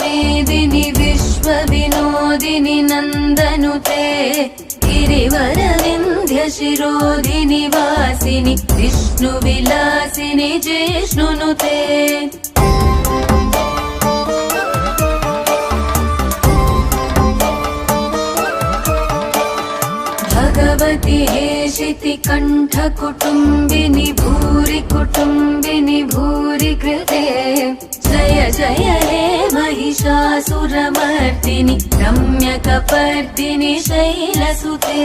मेदिनि विश्वविनोदिनि नन्दनुते गिरिवरविन्ध्यशिरोधिनि वासिनि विष्णुविलासिनि जिष्णुनुते भगवति हेशिति कण्ठकुटुम्बिनि भूरि कुटुम्बिनि भूरि कृते जय जय हे महिषासुरमर्दिनि रम्यकपर्दिनि शैलसुते।